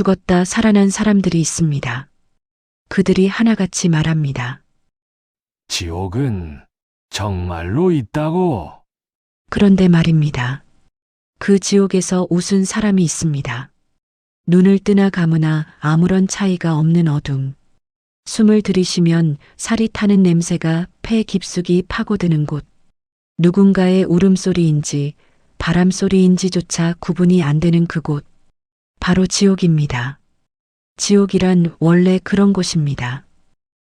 죽었다 살아난 사람들이 있습니다. 그들이 하나같이 말합니다. 지옥은 정말로 있다고? 그런데 말입니다. 그 지옥에서 웃은 사람이 있습니다. 눈을 뜨나 감으나 아무런 차이가 없는 어둠. 숨을 들이쉬면 살이 타는 냄새가 폐 깊숙이 파고드는 곳. 누군가의 울음소리인지 바람소리인지조차 구분이 안 되는 그곳. 바로 지옥입니다. 지옥이란 원래 그런 곳입니다.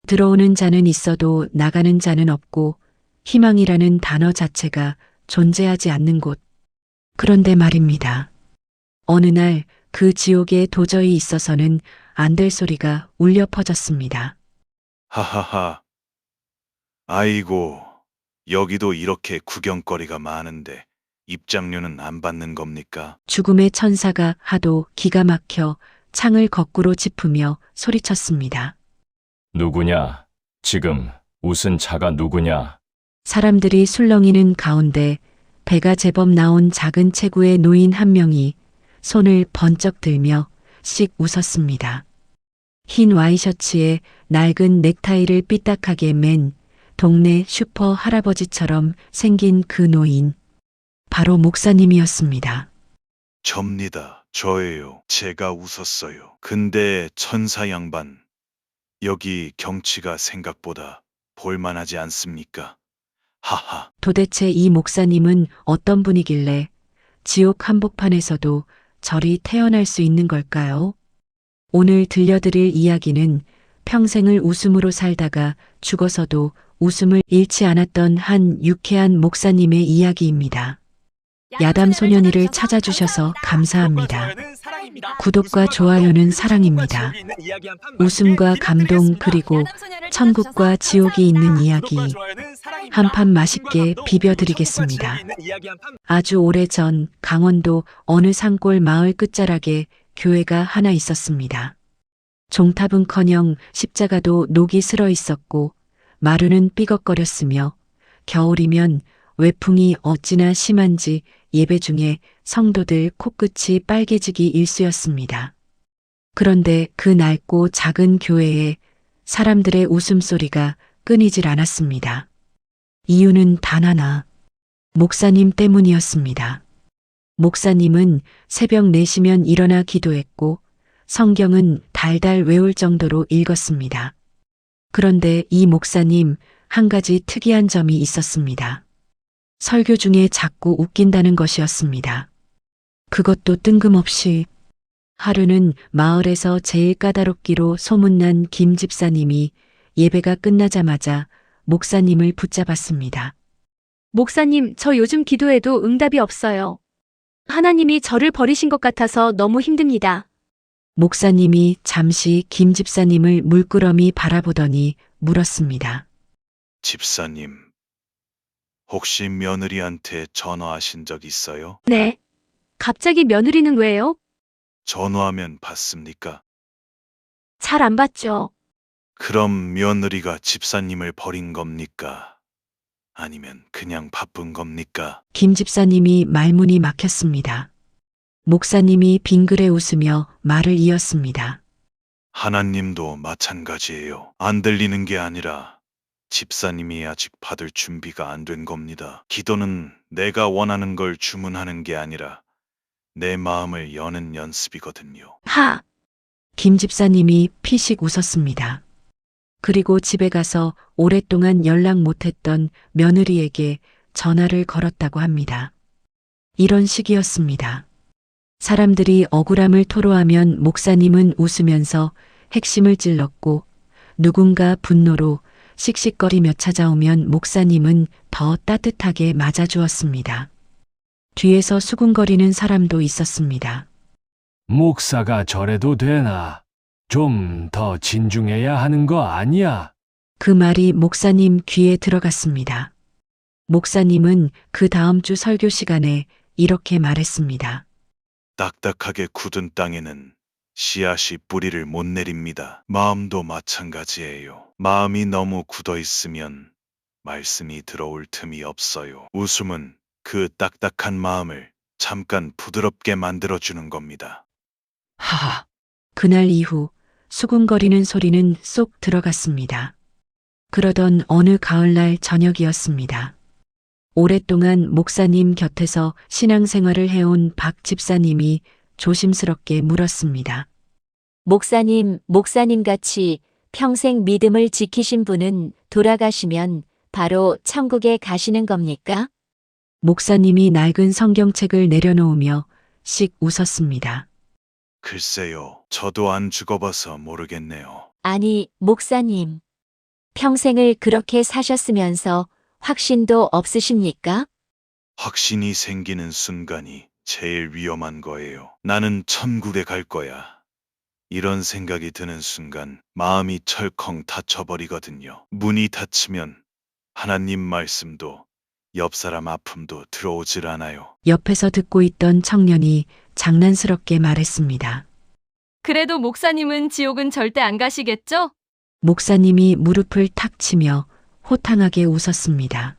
들어오는 자는 있어도 나가는 자는 없고 희망이라는 단어 자체가 존재하지 않는 곳. 그런데 말입니다. 어느 날 그 지옥에 도저히 있어서는 안 될 소리가 울려 퍼졌습니다. 하하하. 아이고, 여기도 이렇게 구경거리가 많은데 입장료는 안 받는 겁니까? 죽음의 천사가 하도 기가 막혀 창을 거꾸로 짚으며 소리쳤습니다. 누구냐? 지금 웃은 자가 누구냐? 사람들이 술렁이는 가운데 배가 제법 나온 작은 체구의 노인 한 명이 손을 번쩍 들며 씩 웃었습니다. 흰 와이셔츠에 낡은 넥타이를 삐딱하게 맨 동네 슈퍼 할아버지처럼 생긴 그 노인. 바로 목사님이었습니다. 접니다. 저예요. 제가 웃었어요. 근데 천사 양반, 여기 경치가 생각보다 볼만하지 않습니까? 하하. 도대체 이 목사님은 어떤 분이길래 지옥 한복판에서도 저리 태어날 수 있는 걸까요? 오늘 들려드릴 이야기는 평생을 웃음으로 살다가 죽어서도 웃음을 잃지 않았던 한 유쾌한 목사님의 이야기입니다. 야담 소년이를 찾아주셔서 감사합니다. 구독과 좋아요는 사랑입니다. 웃음과 감동 그리고 천국과 지옥이 있는 이야기 한 판 맛있게 비벼드리겠습니다. 아주 오래전 강원도 어느 산골 마을 끝자락에 교회가 하나 있었습니다. 종탑은커녕 십자가도 녹이 슬어 있었고 마루는 삐걱거렸으며 겨울이면 외풍이 어찌나 심한지 예배 중에 성도들 코끝이 빨개지기 일쑤였습니다. 그런데 그 낡고 작은 교회에 사람들의 웃음소리가 끊이질 않았습니다. 이유는 단 하나, 목사님 때문이었습니다. 목사님은 새벽 4시면 일어나 기도했고 성경은 달달 외울 정도로 읽었습니다. 그런데 이 목사님 한 가지 특이한 점이 있었습니다. 설교 중에 자꾸 웃긴다는 것이었습니다. 그것도 뜬금없이 하루는 마을에서 제일 까다롭기로 소문난 김 집사님이 예배가 끝나자마자 목사님을 붙잡았습니다. 목사님, 저 요즘 기도해도 응답이 없어요. 하나님이 저를 버리신 것 같아서 너무 힘듭니다. 목사님이 잠시 김 집사님을 물끄러미 바라보더니 물었습니다. 집사님, 혹시 며느리한테 전화하신 적 있어요? 네. 갑자기 며느리는 왜요? 전화하면 받습니까? 잘 안 받죠. 그럼 며느리가 집사님을 버린 겁니까? 아니면 그냥 바쁜 겁니까? 김 집사님이 말문이 막혔습니다. 목사님이 빙그레 웃으며 말을 이었습니다. 하나님도 마찬가지예요. 안 들리는 게 아니라 집사님이 아직 받을 준비가 안 된 겁니다. 기도는 내가 원하는 걸 주문하는 게 아니라 내 마음을 여는 연습이거든요. 김 집사님이 피식 웃었습니다. 그리고 집에 가서 오랫동안 연락 못했던 며느리에게 전화를 걸었다고 합니다. 이런 식이었습니다. 사람들이 억울함을 토로하면 목사님은 웃으면서 핵심을 찔렀고 누군가 분노로 씩씩거리며 찾아오면 목사님은 더 따뜻하게 맞아주었습니다. 뒤에서 수군거리는 사람도 있었습니다. 목사가 저래도 되나? 좀 더 진중해야 하는 거 아니야? 그 말이 목사님 귀에 들어갔습니다. 목사님은 그 다음 주 설교 시간에 이렇게 말했습니다. 딱딱하게 굳은 땅에는 씨앗이 뿌리를 못 내립니다. 마음도 마찬가지예요. 마음이 너무 굳어 있으면 말씀이 들어올 틈이 없어요. 웃음은 그 딱딱한 마음을 잠깐 부드럽게 만들어주는 겁니다. 하하, 그날 이후 수군거리는 소리는 쏙 들어갔습니다. 그러던 어느 가을날 저녁이었습니다. 오랫동안 목사님 곁에서 신앙생활을 해온 박 집사님이 조심스럽게 물었습니다. 목사님 같이 평생 믿음을 지키신 분은 돌아가시면 바로 천국에 가시는 겁니까? 목사님이 낡은 성경책을 내려놓으며 씩 웃었습니다. 글쎄요, 저도 안 죽어봐서 모르겠네요. 아니, 목사님. 평생을 그렇게 사셨으면서 확신도 없으십니까? 확신이 생기는 순간이 제일 위험한 거예요. 나는 천국에 갈 거야. 이런 생각이 드는 순간 마음이 철컹 닫혀버리거든요. 문이 닫히면 하나님 말씀도 옆 사람 아픔도 들어오질 않아요. 옆에서 듣고 있던 청년이 장난스럽게 말했습니다. 그래도 목사님은 지옥은 절대 안 가시겠죠? 목사님이 무릎을 탁 치며 호탕하게 웃었습니다.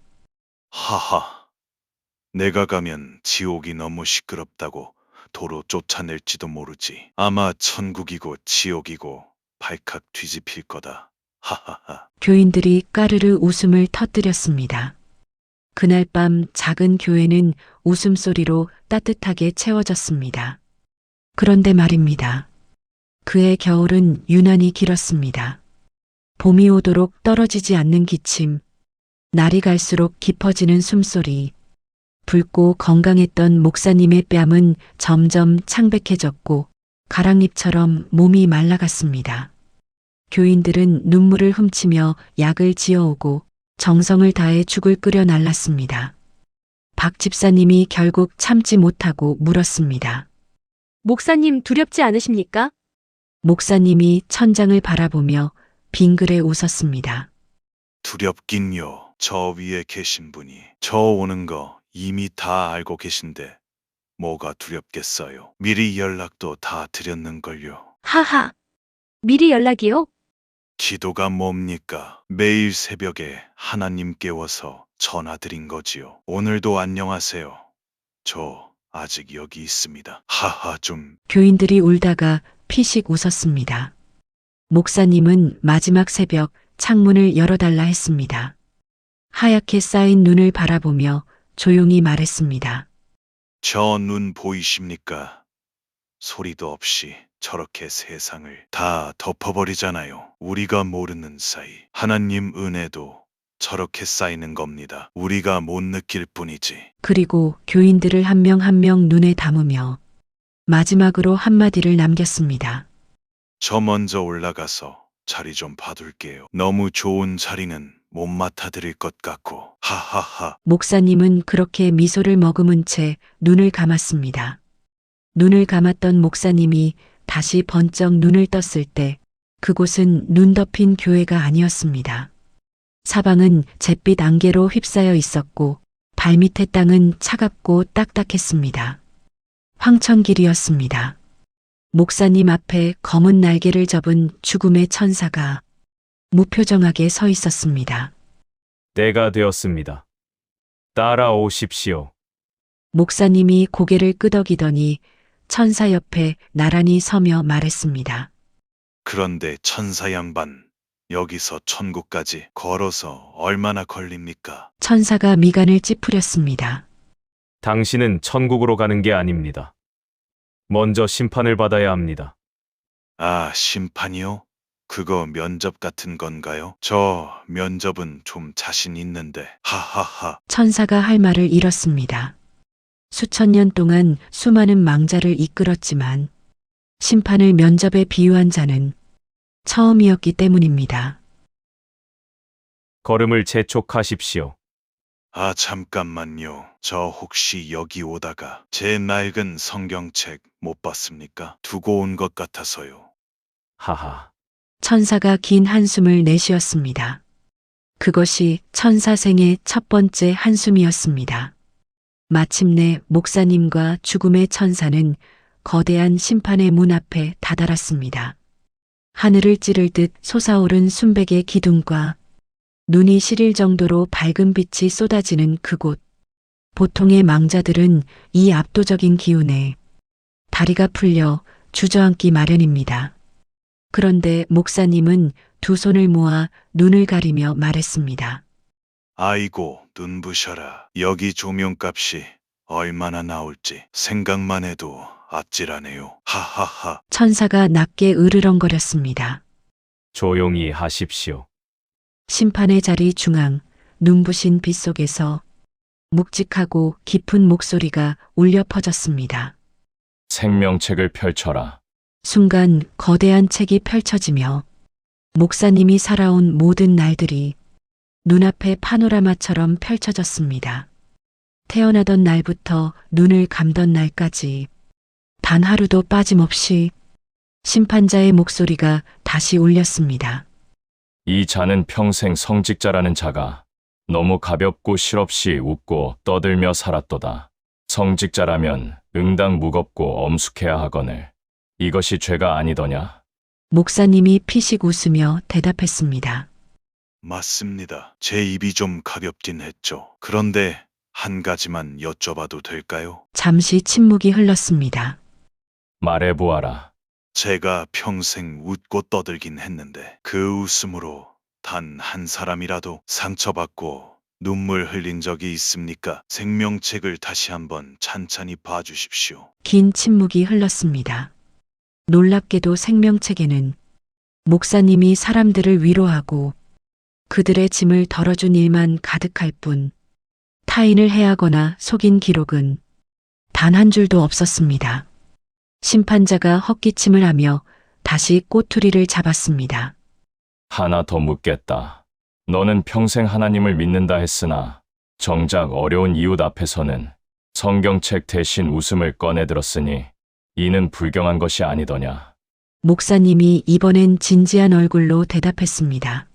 하하. 내가 가면 지옥이 너무 시끄럽다고 도로 쫓아낼지도 모르지. 아마 천국이고 지옥이고 발칵 뒤집힐 거다. 하하하. 교인들이 까르르 웃음을 터뜨렸습니다. 그날 밤 작은 교회는 웃음소리로 따뜻하게 채워졌습니다. 그런데 말입니다. 그해 겨울은 유난히 길었습니다. 봄이 오도록 떨어지지 않는 기침, 날이 갈수록 깊어지는 숨소리, 붉고 건강했던 목사님의 뺨은 점점 창백해졌고 가랑잎처럼 몸이 말라갔습니다. 교인들은 눈물을 훔치며 약을 지어오고 정성을 다해 죽을 끓여 날랐습니다. 박 집사님이 결국 참지 못하고 물었습니다. 목사님 두렵지 않으십니까? 목사님이 천장을 바라보며 빙그레 웃었습니다. 두렵긴요. 저 위에 계신 분이 저 오는 거 이미 다 알고 계신데 뭐가 두렵겠어요. 미리 연락도 다 드렸는걸요. 하하. 미리 연락이요? 기도가 뭡니까? 매일 새벽에 하나님 깨워서 전화드린 거지요. 오늘도 안녕하세요. 저 아직 여기 있습니다. 하하 좀. 교인들이 울다가 피식 웃었습니다. 목사님은 마지막 새벽 창문을 열어달라 했습니다. 하얗게 쌓인 눈을 바라보며 조용히 말했습니다. 저 눈 보이십니까? 소리도 없이 저렇게 세상을 다 덮어버리잖아요. 우리가 모르는 사이 하나님 은혜도 저렇게 쌓이는 겁니다. 우리가 못 느낄 뿐이지. 그리고 교인들을 한 명 한 명 눈에 담으며 마지막으로 한마디를 남겼습니다. 저 먼저 올라가서 자리 좀 봐둘게요. 너무 좋은 자리는 못 맡아드릴 것 같고. 하하하. 목사님은 그렇게 미소를 머금은 채 눈을 감았습니다. 눈을 감았던 목사님이 다시 번쩍 눈을 떴을 때 그곳은 눈 덮인 교회가 아니었습니다. 사방은 잿빛 안개로 휩싸여 있었고 발밑의 땅은 차갑고 딱딱했습니다. 황천길이었습니다. 목사님 앞에 검은 날개를 접은 죽음의 천사가 무표정하게 서 있었습니다. 때가 되었습니다. 따라오십시오. 목사님이 고개를 끄덕이더니 천사 옆에 나란히 서며 말했습니다. 그런데 천사 양반, 여기서 천국까지 걸어서 얼마나 걸립니까? 천사가 미간을 찌푸렸습니다. 당신은 천국으로 가는 게 아닙니다. 먼저 심판을 받아야 합니다. 아, 심판이요? 그거 면접 같은 건가요? 저 면접은 좀 자신 있는데. 하하하. 천사가 할 말을 잃었습니다. 수천 년 동안 수많은 망자를 이끌었지만 심판을 면접에 비유한 자는 처음이었기 때문입니다. 걸음을 재촉하십시오. 아, 잠깐만요. 저 혹시 여기 오다가 제 낡은 성경책 못 봤습니까? 두고 온 것 같아서요. 하하. 천사가 긴 한숨을 내쉬었습니다. 그것이 천사생의 첫 번째 한숨이었습니다. 마침내 목사님과 죽음의 천사는 거대한 심판의 문 앞에 다다랐습니다. 하늘을 찌를 듯 솟아오른 순백의 기둥과 눈이 시릴 정도로 밝은 빛이 쏟아지는 그곳. 보통의 망자들은 이 압도적인 기운에 다리가 풀려 주저앉기 마련입니다. 그런데 목사님은 두 손을 모아 눈을 가리며 말했습니다. 아이고, 눈부셔라. 여기 조명값이 얼마나 나올지 생각만 해도 아찔하네요. 하하하. 천사가 낮게 으르렁거렸습니다. 조용히 하십시오. 심판의 자리 중앙 눈부신 빛 속에서 묵직하고 깊은 목소리가 울려 퍼졌습니다. 생명책을 펼쳐라. 순간 거대한 책이 펼쳐지며 목사님이 살아온 모든 날들이 눈앞에 파노라마처럼 펼쳐졌습니다. 태어나던 날부터 눈을 감던 날까지 단 하루도 빠짐없이 심판자의 목소리가 다시 울렸습니다. 이 자는 평생 성직자라는 자가 너무 가볍고 실없이 웃고 떠들며 살았도다. 성직자라면 응당 무겁고 엄숙해야 하거늘 이것이 죄가 아니더냐? 목사님이 피식 웃으며 대답했습니다. 맞습니다. 제 입이 좀 가볍긴 했죠. 그런데 한 가지만 여쭤봐도 될까요? 잠시 침묵이 흘렀습니다. 말해보아라. 제가 평생 웃고 떠들긴 했는데 그 웃음으로 단 한 사람이라도 상처받고 눈물 흘린 적이 있습니까? 생명책을 다시 한번 찬찬히 봐주십시오. 긴 침묵이 흘렀습니다. 놀랍게도 생명책에는 목사님이 사람들을 위로하고 그들의 짐을 덜어준 일만 가득할 뿐 타인을 해하거나 속인 기록은 단 한 줄도 없었습니다. 심판자가 헛기침을 하며 다시 꼬투리를 잡았습니다. 하나 더 묻겠다. 너는 평생 하나님을 믿는다 했으나 정작 어려운 이웃 앞에서는 성경책 대신 웃음을 꺼내들었으니 이는 불경한 것이 아니더냐. 목사님이 이번엔 진지한 얼굴로 대답했습니다.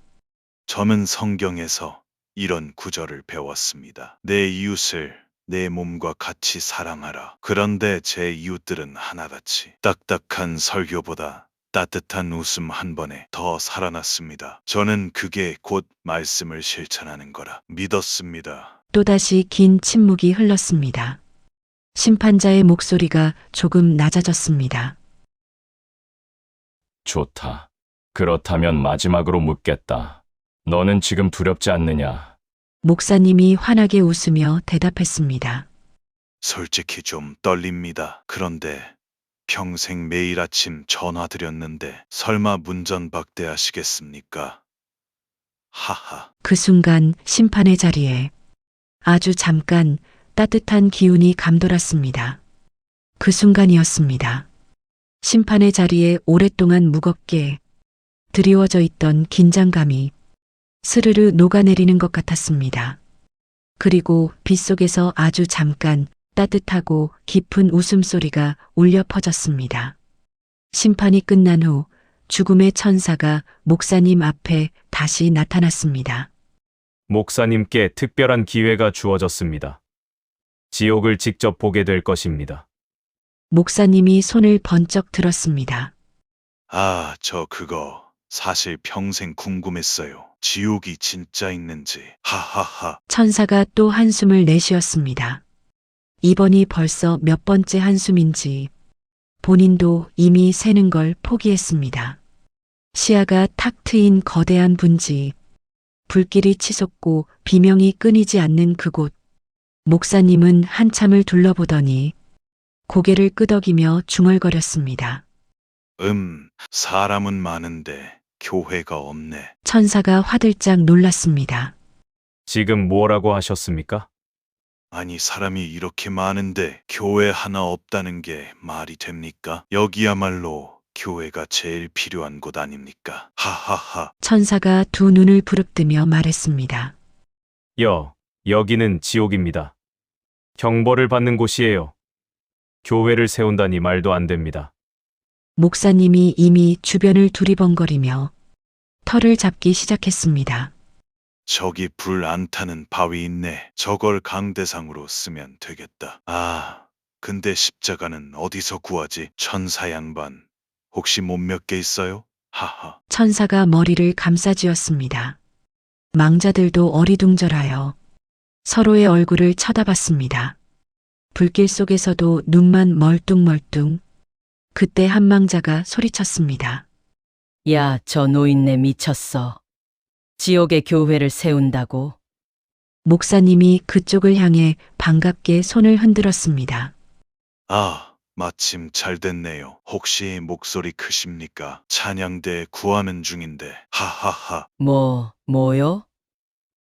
저는 성경에서 이런 구절을 배웠습니다. 내 이웃을 내 몸과 같이 사랑하라. 그런데 제 이웃들은 하나같이 딱딱한 설교보다 따뜻한 웃음 한 번에 더 살아났습니다. 저는 그게 곧 말씀을 실천하는 거라 믿었습니다. 또다시 긴 침묵이 흘렀습니다. 심판자의 목소리가 조금 낮아졌습니다. 좋다. 그렇다면 마지막으로 묻겠다. 너는 지금 두렵지 않느냐? 목사님이 환하게 웃으며 대답했습니다. 솔직히 좀 떨립니다. 그런데 평생 매일 아침 전화 드렸는데 설마 문전박대하시겠습니까? 하하. 그 순간 심판의 자리에 아주 잠깐 따뜻한 기운이 감돌았습니다. 그 순간이었습니다. 심판의 자리에 오랫동안 무겁게 드리워져 있던 긴장감이 스르르 녹아내리는 것 같았습니다. 그리고 빗속에서 아주 잠깐 따뜻하고 깊은 웃음소리가 울려 퍼졌습니다. 심판이 끝난 후 죽음의 천사가 목사님 앞에 다시 나타났습니다. 목사님께 특별한 기회가 주어졌습니다. 지옥을 직접 보게 될 것입니다. 목사님이 손을 번쩍 들었습니다. 아, 저 그거 사실 평생 궁금했어요. 지옥이 진짜 있는지. 하하하. 천사가 또 한숨을 내쉬었습니다. 이번이 벌써 몇 번째 한숨인지 본인도 이미 세는 걸 포기했습니다. 시야가 탁 트인 거대한 분지, 불길이 치솟고 비명이 끊이지 않는 그곳. 목사님은 한참을 둘러보더니 고개를 끄덕이며 중얼거렸습니다. 사람은 많은데 교회가 없네. 천사가 화들짝 놀랐습니다. 지금 뭐라고 하셨습니까? 아니, 사람이 이렇게 많은데 교회 하나 없다는 게 말이 됩니까? 여기야말로 교회가 제일 필요한 곳 아닙니까? 하하하. 천사가 두 눈을 부릅뜨며 말했습니다. 여기는 지옥입니다. 형벌을 받는 곳이에요. 교회를 세운다니 말도 안 됩니다. 목사님이 이미 주변을 두리번거리며 털을 잡기 시작했습니다. 저기 불 안 타는 바위 있네. 저걸 강대상으로 쓰면 되겠다. 아, 근데 십자가는 어디서 구하지? 천사 양반, 혹시 몸 몇 개 있어요? 하하. 천사가 머리를 감싸쥐었습니다. 망자들도 어리둥절하여 서로의 얼굴을 쳐다봤습니다. 불길 속에서도 눈만 멀뚱멀뚱 그때 한망자가 소리쳤습니다. 야, 저 노인네 미쳤어. 지옥의 교회를 세운다고? 목사님이 그쪽을 향해 반갑게 손을 흔들었습니다. 아, 마침 잘 됐네요. 혹시 목소리 크십니까? 찬양대 구하는 중인데. 하하하. 뭐요?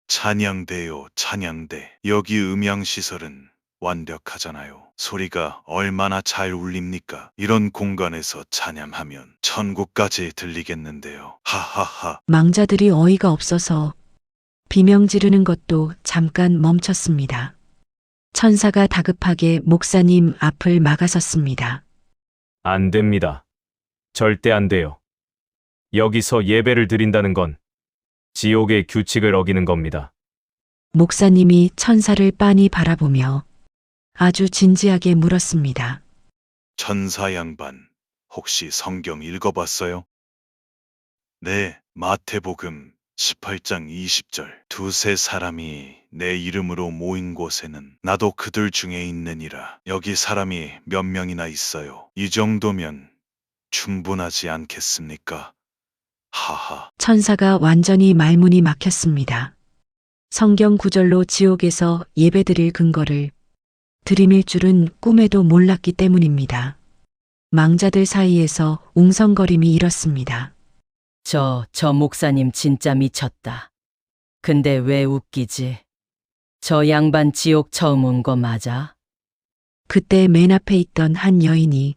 찬양대요, 찬양대. 여기 음향시설은 완벽하잖아요. 소리가 얼마나 잘 울립니까? 이런 공간에서 찬양하면 천국까지 들리겠는데요. 하하하. 망자들이 어이가 없어서 비명 지르는 것도 잠깐 멈췄습니다. 천사가 다급하게 목사님 앞을 막아섰습니다. 안 됩니다. 절대 안 돼요. 여기서 예배를 드린다는 건 지옥의 규칙을 어기는 겁니다. 목사님이 천사를 빤히 바라보며 아주 진지하게 물었습니다. 천사 양반, 혹시 성경 읽어봤어요? 네, 마태복음 18장 20절. 두세 사람이 내 이름으로 모인 곳에는 나도 그들 중에 있느니라. 여기 사람이 몇 명이나 있어요. 이 정도면 충분하지 않겠습니까? 하하. 천사가 완전히 말문이 막혔습니다. 성경 구절로 지옥에서 예배드릴 근거를 들이밀 줄은 꿈에도 몰랐기 때문입니다. 망자들 사이에서 웅성거림이 일었습니다. 저 목사님 진짜 미쳤다. 근데 왜 웃기지? 저 양반 지옥 처음 온 거 맞아? 그때 맨 앞에 있던 한 여인이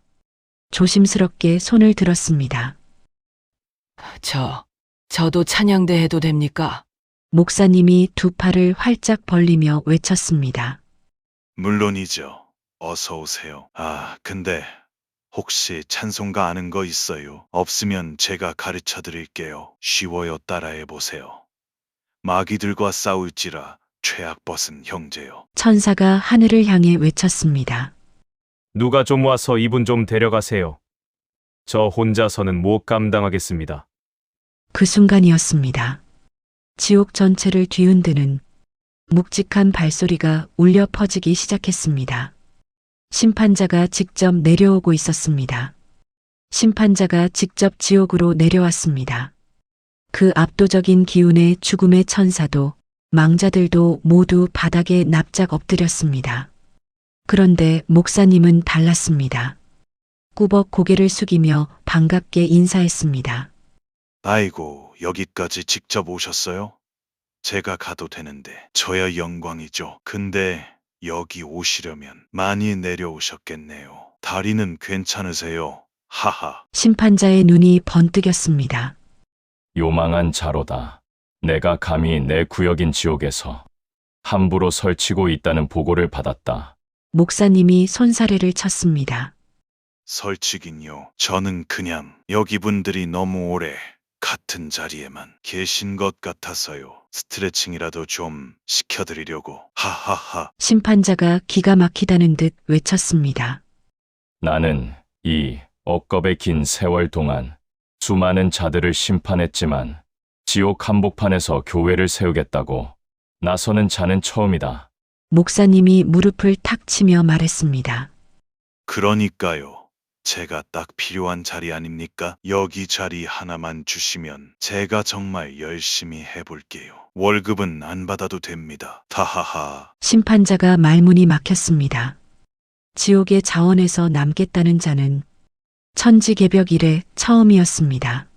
조심스럽게 손을 들었습니다. 저도 찬양대 해도 됩니까? 목사님이 두 팔을 활짝 벌리며 외쳤습니다. 물론이죠. 어서 오세요. 아, 근데 혹시 찬송가 아는 거 있어요? 없으면 제가 가르쳐 드릴게요. 쉬워요. 따라해 보세요. 마귀들과 싸울지라 죄악 벗은 형제요. 천사가 하늘을 향해 외쳤습니다. 누가 좀 와서 이분 좀 데려가세요. 저 혼자서는 못 감당하겠습니다. 그 순간이었습니다. 지옥 전체를 뒤흔드는 묵직한 발소리가 울려 퍼지기 시작했습니다. 심판자가 직접 내려오고 있었습니다. 심판자가 직접 지옥으로 내려왔습니다. 그 압도적인 기운에 죽음의 천사도 망자들도 모두 바닥에 납작 엎드렸습니다. 그런데 목사님은 달랐습니다. 꾸벅 고개를 숙이며 반갑게 인사했습니다. 아이고, 여기까지 직접 오셨어요? 제가 가도 되는데 저야 영광이죠. 근데 여기 오시려면 많이 내려오셨겠네요. 다리는 괜찮으세요? 하하. 심판자의 눈이 번뜩였습니다. 요망한 자로다. 내가 감히 내 구역인 지옥에서 함부로 설치고 있다는 보고를 받았다. 목사님이 손사래를 쳤습니다. 설치긴요. 저는 그냥 여기 분들이 너무 오래 같은 자리에만 계신 것 같아서요. 스트레칭이라도 좀 시켜드리려고. 하하하. 심판자가 기가 막히다는 듯 외쳤습니다. 나는 이 억겁의 긴 세월 동안 수많은 자들을 심판했지만 지옥 한복판에서 교회를 세우겠다고 나서는 자는 처음이다. 목사님이 무릎을 탁 치며 말했습니다. 그러니까요. 제가 딱 필요한 자리 아닙니까? 여기 자리 하나만 주시면 제가 정말 열심히 해볼게요. 월급은 안 받아도 됩니다. 다하하. 심판자가 말문이 막혔습니다. 지옥의 자원에서 남겠다는 자는 천지개벽 이래 처음이었습니다.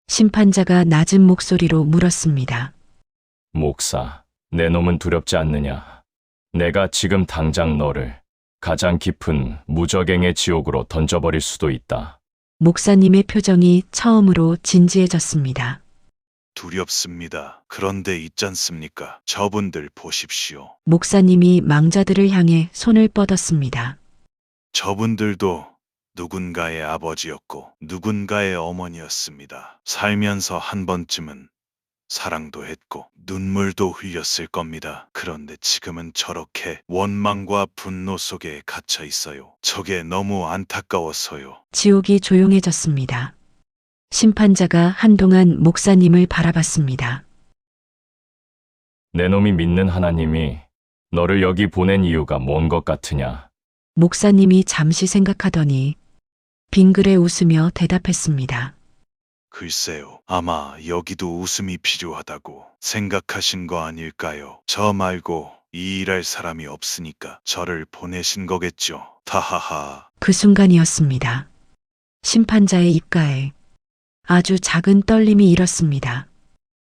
심판자가 낮은 목소리로 물었습니다. 목사, 내 놈은 두렵지 않느냐? 내가 지금 당장 너를 가장 깊은 무적행의 지옥으로 던져버릴 수도 있다. 목사님의 표정이 처음으로 진지해졌습니다. 두렵습니다. 그런데 있잖습니까? 저분들 보십시오. 목사님이 망자들을 향해 손을 뻗었습니다. 저분들도 누군가의 아버지였고 누군가의 어머니였습니다. 살면서 한 번쯤은 사랑도 했고 눈물도 흘렸을 겁니다. 그런데 지금은 저렇게 원망과 분노 속에 갇혀 있어요. 저게 너무 안타까워서요. 지옥이 조용해졌습니다. 심판자가 한동안 목사님을 바라봤습니다. 내 놈이 믿는 하나님이 너를 여기 보낸 이유가 뭔 것 같으냐? 목사님이 잠시 생각하더니 빙그레 웃으며 대답했습니다. 글쎄요. 아마 여기도 웃음이 필요하다고 생각하신 거 아닐까요? 저 말고 이 일할 사람이 없으니까 저를 보내신 거겠죠. 타하하. 그 순간이었습니다. 심판자의 입가에 아주 작은 떨림이 일었습니다.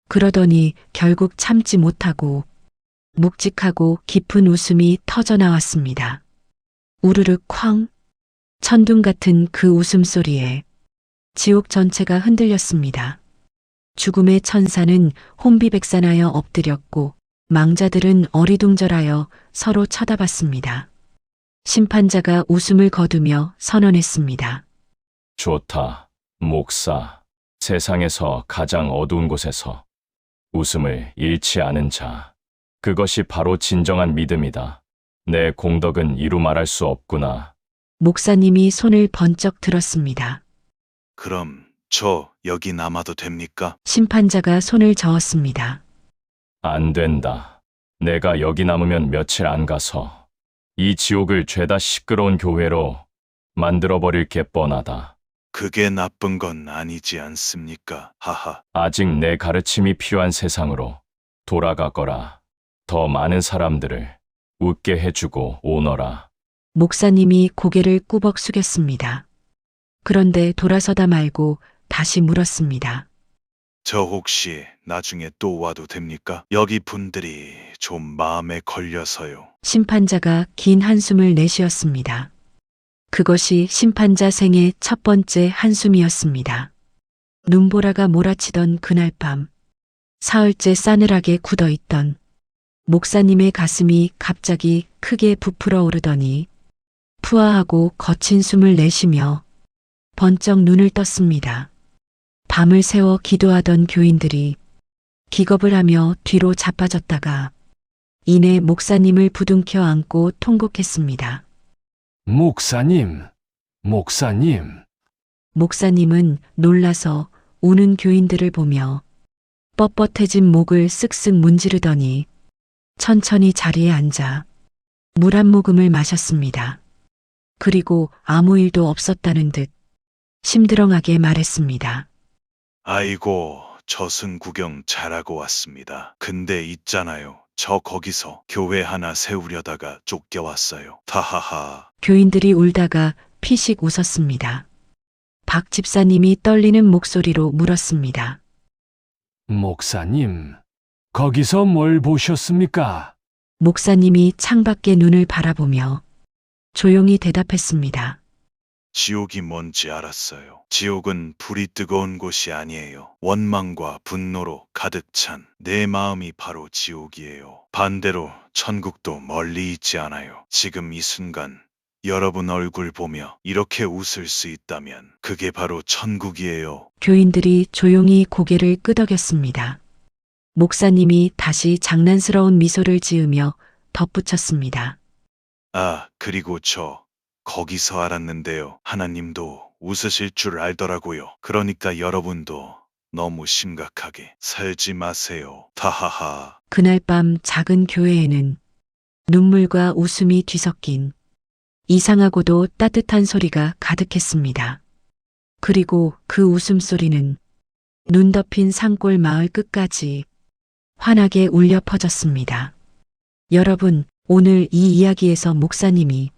그러더니 결국 참지 못하고 묵직하고 깊은 웃음이 터져 나왔습니다. 우르르 쾅! 천둥 같은 그 웃음소리에 지옥 전체가 흔들렸습니다. 죽음의 천사는 혼비백산하여 엎드렸고 망자들은 어리둥절하여 서로 쳐다봤습니다. 심판자가 웃음을 거두며 선언했습니다. 좋다, 목사. 세상에서 가장 어두운 곳에서 웃음을 잃지 않은 자. 그것이 바로 진정한 믿음이다. 내 공덕은 이루 말할 수 없구나. 목사님이 손을 번쩍 들었습니다. 그럼 저 여기 남아도 됩니까? 심판자가 손을 저었습니다. 안 된다. 내가 여기 남으면 며칠 안 가서 이 지옥을 죄다 시끄러운 교회로 만들어버릴 게 뻔하다. 그게 나쁜 건 아니지 않습니까? 하하. 아직 내 가르침이 필요한 세상으로 돌아가거라. 더 많은 사람들을 웃게 해주고 오너라. 목사님이 고개를 꾸벅 숙였습니다. 그런데 돌아서다 말고 다시 물었습니다. 저 혹시 나중에 또 와도 됩니까? 여기 분들이 좀 마음에 걸려서요. 심판자가 긴 한숨을 내쉬었습니다. 그것이 심판자 생의 첫 번째 한숨이었습니다. 눈보라가 몰아치던 그날 밤, 사흘째 싸늘하게 굳어있던 목사님의 가슴이 갑자기 크게 부풀어 오르더니 푸아하고 거친 숨을 내쉬며 번쩍 눈을 떴습니다. 밤을 새워 기도하던 교인들이 기겁을 하며 뒤로 자빠졌다가 이내 목사님을 부둥켜 안고 통곡했습니다. 목사님, 목사님. 목사님은 놀라서 우는 교인들을 보며 뻣뻣해진 목을 쓱쓱 문지르더니 천천히 자리에 앉아 물 한 모금을 마셨습니다. 그리고 아무 일도 없었다는 듯 심드렁하게 말했습니다. 아이고, 저승 구경 잘하고 왔습니다. 근데 있잖아요. 저 거기서 교회 하나 세우려다가 쫓겨왔어요. 타하하. 교인들이 울다가 피식 웃었습니다. 박 집사님이 떨리는 목소리로 물었습니다. 목사님, 거기서 뭘 보셨습니까? 목사님이 창밖에 눈을 바라보며 조용히 대답했습니다. 지옥이 뭔지 알았어요. 지옥은 불이 뜨거운 곳이 아니에요. 원망과 분노로 가득 찬 내 마음이 바로 지옥이에요. 반대로 천국도 멀리 있지 않아요. 지금 이 순간 여러분 얼굴 보며 이렇게 웃을 수 있다면 그게 바로 천국이에요. 교인들이 조용히 고개를 끄덕였습니다. 목사님이 다시 장난스러운 미소를 지으며 덧붙였습니다. 아, 그리고 저 거기서 알았는데요. 하나님도 웃으실 줄 알더라고요. 그러니까 여러분도 너무 심각하게 살지 마세요. 타하하. 그날 밤 작은 교회에는 눈물과 웃음이 뒤섞인 이상하고도 따뜻한 소리가 가득했습니다. 그리고 그 웃음소리는 눈 덮인 산골 마을 끝까지 환하게 울려 퍼졌습니다. 여러분, 오늘 이 이야기에서 목사님이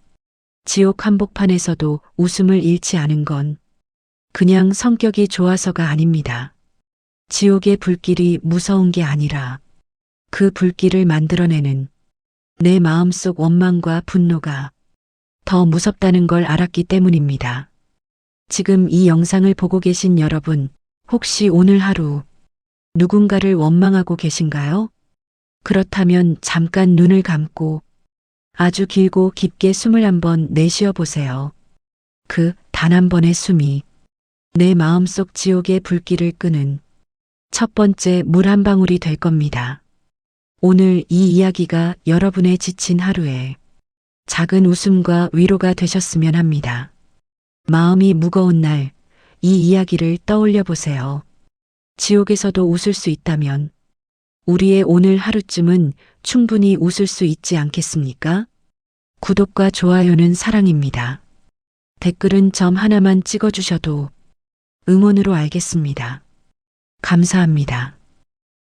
지옥 한복판에서도 웃음을 잃지 않은 건 그냥 성격이 좋아서가 아닙니다. 지옥의 불길이 무서운 게 아니라 그 불길을 만들어내는 내 마음속 원망과 분노가 더 무섭다는 걸 알았기 때문입니다. 지금 이 영상을 보고 계신 여러분, 혹시 오늘 하루 누군가를 원망하고 계신가요? 그렇다면 잠깐 눈을 감고 아주 길고 깊게 숨을 한번 내쉬어 보세요. 그 단 한 번의 숨이 내 마음속 지옥의 불길을 끄는 첫 번째 물 한 방울이 될 겁니다. 오늘 이 이야기가 여러분의 지친 하루에 작은 웃음과 위로가 되셨으면 합니다. 마음이 무거운 날, 이 이야기를 떠올려 보세요. 지옥에서도 웃을 수 있다면 우리의 오늘 하루쯤은 충분히 웃을 수 있지 않겠습니까? 구독과 좋아요는 사랑입니다. 댓글은 점 하나만 찍어주셔도 응원으로 알겠습니다. 감사합니다.